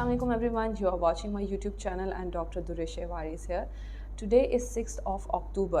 Assalamualaikum everyone, you are watching my YouTube channel and Dr. Duresh Waris here. Today is 6th of October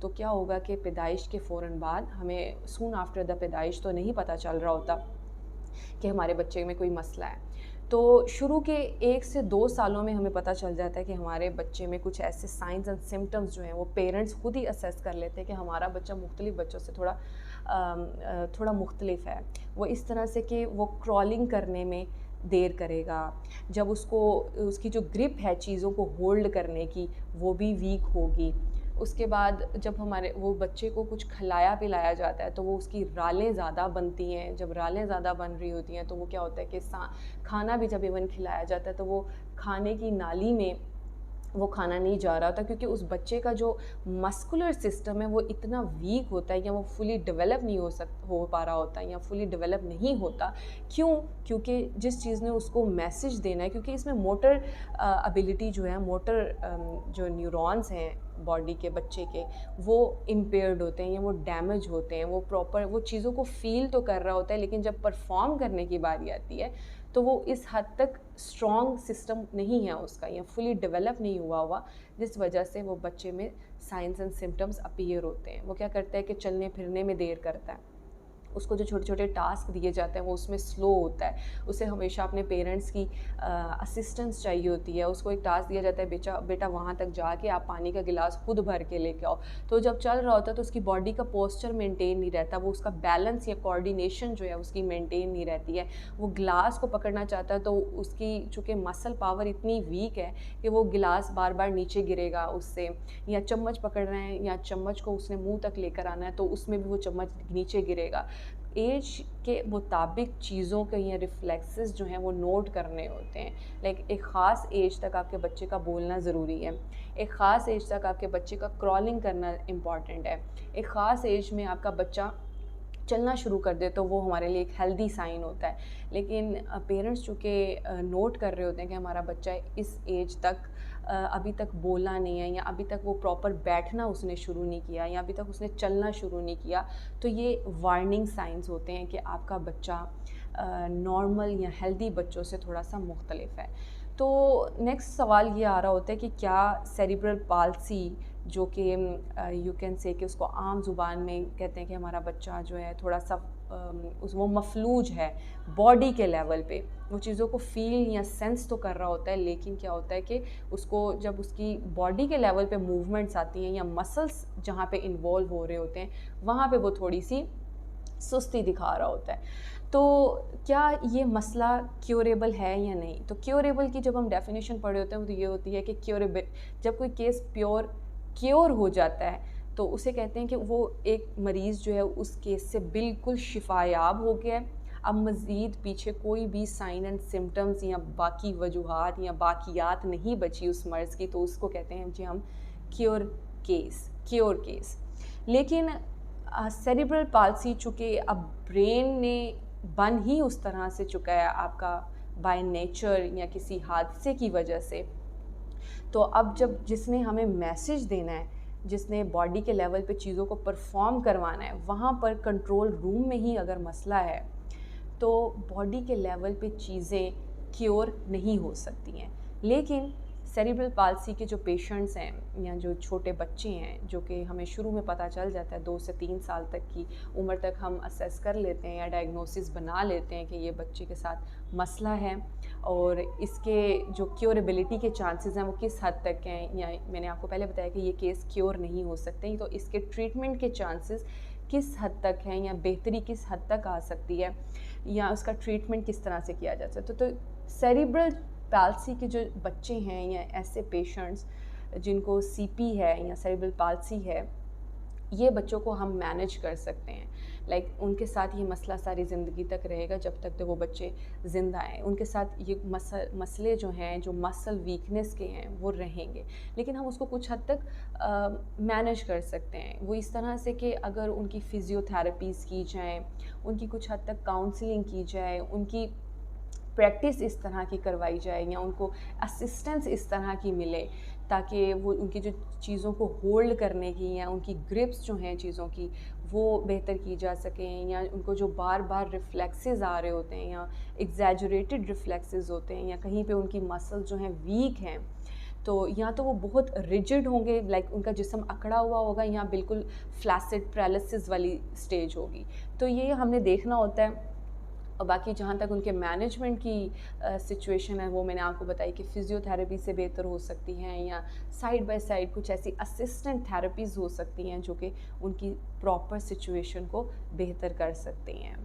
تو کیا ہوگا کہ پیدائش کے فوراً بعد ہمیں سون آفٹر دا پیدائش تو نہیں پتہ چل رہا ہوتا کہ ہمارے بچے میں کوئی مسئلہ ہے. تو شروع کے 1 سے 2 سالوں میں ہمیں پتہ چل جاتا ہے کہ ہمارے بچے میں کچھ ایسے سائنز اینڈ سمٹمز جو ہیں وہ پیرنٹس خود ہی اسیس کر لیتے ہیں کہ ہمارا بچہ مختلف بچوں سے تھوڑا مختلف ہے. وہ اس طرح سے کہ وہ کرالنگ کرنے میں دیر کرے گا, جب اس کی جو گرپ ہے چیزوں کو ہولڈ کرنے کی وہ بھی ویک ہوگی. اس کے بعد جب وہ بچے کو کچھ کھلایا پلایا جاتا ہے تو وہ اس کی رالیں زیادہ بنتی ہیں. جب رالیں زیادہ بن رہی ہوتی ہیں تو وہ کیا ہوتا ہے کہ کھانا بھی جب ایون کھلایا جاتا ہے تو وہ کھانے کی نالی میں وہ کھانا نہیں جا رہا ہوتا, کیونکہ اس بچے کا جو مسکولر سسٹم ہے وہ اتنا ویک ہوتا ہے یا وہ فلی ڈیولپ نہیں ہو پا رہا ہوتا یا فلی ڈیولپ نہیں ہوتا. کیونکہ جس چیز نے اس کو میسج دینا ہے, کیونکہ اس میں موٹر ابیلٹی جو ہے, موٹر جو نیورونز ہیں باڈی کے بچے کے, وہ امپیئرڈ ہوتے ہیں یا وہ ڈیمیج ہوتے ہیں. وہ پراپر وہ چیزوں کو فیل تو کر رہا ہوتا ہے, لیکن جب پرفارم کرنے کی باری آتی ہے تو وہ اس حد تک اسٹرانگ سسٹم نہیں ہے اس کا, یا فلی ڈیولپ نہیں ہوا, جس وجہ سے وہ بچے میں سائنس اینڈ سمٹمز اپیئر ہوتے ہیں. وہ کیا کرتا ہے کہ چلنے پھرنے میں دیر کرتا ہے, اس کو جو چھوٹے چھوٹے ٹاسک دیے جاتے ہیں وہ اس میں سلو ہوتا ہے, اسے ہمیشہ اپنے پیرنٹس کی اسسٹنس چاہیے ہوتی ہے. اس کو ایک ٹاسک دیا جاتا ہے, بیٹا وہاں تک جا کے آپ پانی کا گلاس خود بھر کے لے کے آؤ. تو جب چل رہا ہوتا ہے تو اس کی باڈی کا پوسچر مینٹین نہیں رہتا, وہ اس کا بیلنس یا کوآرڈینیشن جو ہے اس کی مینٹین نہیں رہتی ہے. وہ گلاس کو پکڑنا چاہتا ہے تو اس کی چونکہ مسل پاور اتنی ویک ہے کہ وہ گلاس بار بار نیچے گرے گا اس سے, یا چمچ پکڑ رہے ہیں یا چمچ کو اس نے منہ تک لے کر آنا ہے تو اس میں بھی وہ چمچ نیچے گرے گا. ایج کے مطابق چیزوں کے یا ریفلیکسز جو ہیں وہ نوٹ کرنے ہوتے ہیں. لائک ایک خاص ایج تک آپ کے بچے کا بولنا ضروری ہے, ایک خاص ایج تک آپ کے بچے کا کرالنگ کرنا امپورٹنٹ ہے, ایک خاص ایج میں آپ کا بچہ چلنا شروع کر دے تو وہ ہمارے لیے ایک ہیلدی سائن ہوتا ہے. لیکن پیرنٹس چونکہ نوٹ کر رہے ہوتے ہیں کہ ہمارا بچہ اس ایج تک ابھی تک بولا نہیں ہے, یا ابھی تک وہ پراپر بیٹھنا اس نے شروع نہیں کیا, یا ابھی تک اس نے چلنا شروع نہیں کیا, تو یہ وارننگ سائنز ہوتے ہیں کہ آپ کا بچہ نارمل یا ہیلدی بچوں سے تھوڑا سا مختلف ہے. تو نیکسٹ سوال یہ آ رہا ہوتا ہے کہ کیا سیریبرل پالسی, جو کہ یو کین سے کہ اس کو عام زبان میں کہتے ہیں کہ ہمارا بچہ جو ہے تھوڑا سا وہ مفلوج ہے باڈی کے لیول پہ, وہ چیزوں کو فیل یا سینس تو کر رہا ہوتا ہے, لیکن کیا ہوتا ہے کہ اس کو جب اس کی باڈی کے لیول پہ موومنٹس آتی ہیں یا مسلس جہاں پہ انوالو ہو رہے ہوتے ہیں وہاں پہ وہ تھوڑی سی سستی دکھا رہا ہوتا ہے. تو کیا یہ مسئلہ کیوریبل ہے یا نہیں؟ تو کیوریبل کی جب ہم ڈیفینیشن پڑھے ہوتے ہیں تو یہ ہوتی ہے کہ کیوریبل, جب کوئی کیس کیور ہو جاتا ہے تو اسے کہتے ہیں کہ وہ ایک مریض جو ہے اس کیس سے بالکل شفا یاب ہو گیا ہے, اب مزید پیچھے کوئی بھی سائن اینڈ سمٹمز یا باقی وجوہات یا باقیات نہیں بچی اس مرض کی, تو اس کو کہتے ہیں جی ہم کیور کیس. لیکن سیریبرل پالسی چونکہ اب برین نے بن ہی اس طرح سے چکا ہے آپ کا بائی نیچر یا کسی حادثے کی وجہ سے, تو اب جس نے ہمیں میسج دینا ہے, جس نے باڈی کے لیول پہ چیزوں کو پرفارم کروانا ہے, وہاں پر کنٹرول روم میں ہی اگر مسئلہ ہے تو باڈی کے لیول پہ چیزیں کیور نہیں ہو سکتی ہیں. لیکن سیریبرل پالسی کے جو پیشنٹس ہیں یا جو چھوٹے بچے ہیں, جو کہ ہمیں شروع میں پتہ چل جاتا ہے 2 سے 3 سال تک کی عمر تک ہم اسیس کر لیتے ہیں یا ڈائگنوسس بنا لیتے ہیں کہ یہ بچے کے ساتھ مسئلہ ہے, اور اس کے جو کیوریبلٹی کے چانسز ہیں وہ کس حد تک ہیں, یا میں نے آپ کو پہلے بتایا کہ یہ کیس کیور نہیں ہو سکتے, تو اس کے ٹریٹمنٹ کے چانسز کس حد تک ہیں یا بہتری کس حد تک آ سکتی ہے, یا اس کا ٹریٹمنٹ کس طرح سے کیا جا سکتا ہے. تو سیریبرل پالسی کے جو بچے ہیں یا ایسے پیشنٹس جن کو سی پی ہے یا سیریبرل پالسی ہے, یہ بچوں کو ہم مینیج کر سکتے ہیں. لائک ان کے ساتھ یہ مسئلہ ساری زندگی تک رہے گا جب تک وہ بچے زندہ ہیں, ان کے ساتھ یہ مسئلے جو ہیں جو مسل ویکنس کے ہیں وہ رہیں گے, لیکن ہم اس کو کچھ حد تک مینیج کر سکتے ہیں. وہ اس طرح سے کہ اگر ان کی فزیو تھراپیز کی جائیں, ان کی کچھ حد تک کاؤنسلنگ کی جائے, ان کی پریکٹس اس طرح کی کروائی جائے, یا ان کو اسسٹنس اس طرح کی ملے تاکہ وہ ان کی جو چیزوں کو ہولڈ کرنے کی یا ان کی گرپس جو ہیں چیزوں کی وہ بہتر کی جا سکیں, یا ان کو جو بار بار ریفلیکسز آ رہے ہوتے ہیں یا ایگزیجریٹڈ ریفلیکسز ہوتے ہیں, یا کہیں پہ ان کی مسل جو ہیں ویک ہیں, تو یا تو وہ بہت ریجڈ ہوں گے، لائک ان کا جسم اکڑا ہوا ہوگا، یا بالکل فلیسڈ پیرالسس والی اسٹیج ہوگی. تو یہ ہم نے دیکھنا ہوتا ہے. اور باقی جہاں تک ان کے مینجمنٹ کی سچویشن ہے وہ میں نے آپ کو بتائی کہ فزیو تھراپی سے بہتر ہو سکتی ہیں، یا سائڈ بائی سائڈ کچھ ایسی اسسٹنٹ تھراپیز ہو سکتی ہیں جو کہ ان کی پراپر سچویشن کو بہتر کر سکتی ہیں.